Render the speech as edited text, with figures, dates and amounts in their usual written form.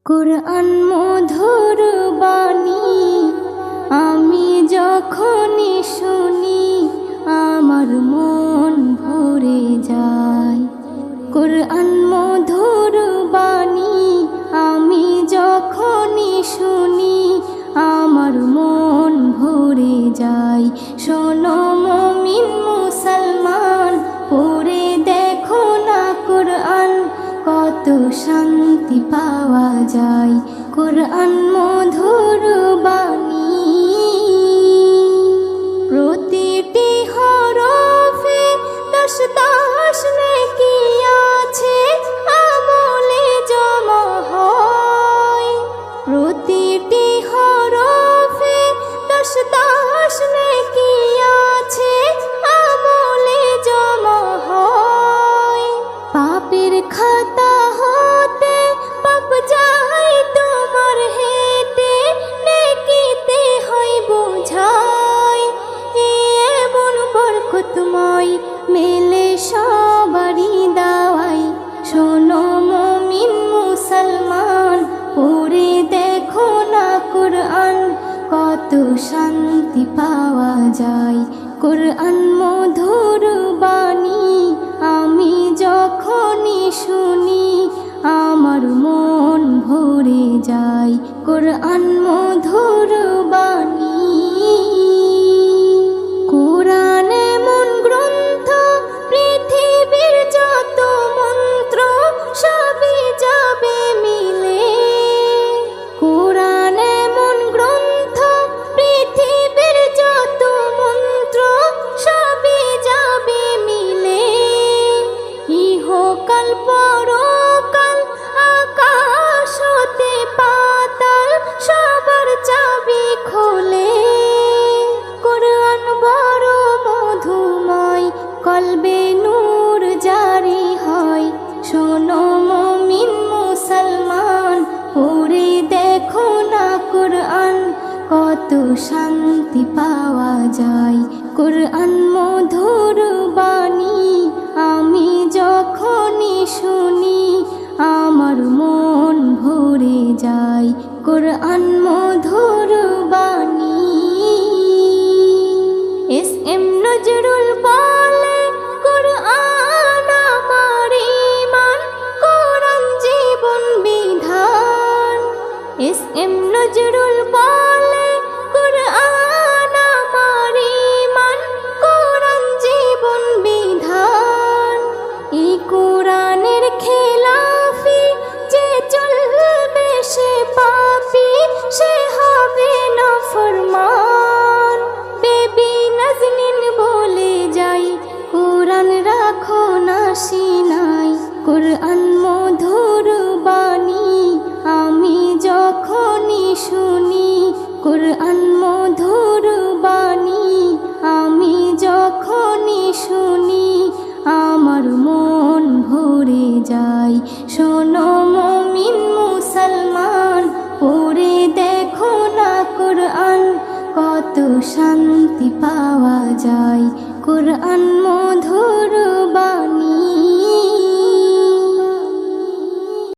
কুরআন মধুর বাণী আমি যখনই শুনি আমার মন ভরে যায়। কুরআন মধুর বাণী আমি যখনই শুনি আমার মন ভরে যায়। শোনো মুমিন মুসলমান, পড়ে দেখো না কুরআন, কত শান্তি পাওয়া যায়। কুরআন মধুর বাণী প্রতিটি হরফে 10 নেকি আছে, আমলে জমা হয়। প্রতিটি হরফে 10 নেকি আছে, আমলে জমা হয়। পাপের খাতা হতে পাপ যায় তোমার হেঁটে, নেকিতে হয় বোঝাই। এমন বরকতময় মেলে সবারই দাওয়াই। শোনো মুমিন মুসলমান, পড়ে দেখো না কুরআন, কত শান্তি পাওয়া যায়। কুরআন মধুর বাণী আমি যখনই শুনি আমার মন ভরে যায়। কুরআন মধুর বাণী কুরআন এমন গ্রন্থ, পৃথিবীর যত মন্ত্র সবই যাবে মিলে। কুরআন এমন গ্রন্থ, পৃথিবীর যত মন্ত্র সবই যাবে মিলে। ইহকাল পরকাল আকাশ হতে পাতাল সবার চাবি খোলে। কুরআন বড় মধুময়, কলবে নূর জারি হয়। শোনো মুমিন মুসলমান, পড়ে দেখো না কুরআন, কত শান্তি পাওয়া যায়। কুরআন মধুর বাণী আমি যখনই শুনি আমার মন ভরে যায়। কুরআন মধুর বাণী এস.এম. নজরুল বলে, কুরআন আমার ঈমান, কুরআন জীবন বিধান। এস.এম. নজরুল বলে, কুরআন আমার ঈমান, কুরআন জীবন বিধান। এই কুরআনের খেলাফি যে চলবে সে পাপী, সে হবে নাফরমান। বেবি নাজনীন বলে যাই, কুরআন রাখো না সিনাই। কুরআন মধুর বাণী আমি যখনই শুনি, কুরআন মধুর বাণী আমি যখনই শুনি আমার মন ভরে যায়। শোনো মুমিন মুসলমান, পড়ে দেখো না কুরআন, কত শান্তি পাওয়া যায়। কুরআন মধুর বাণী।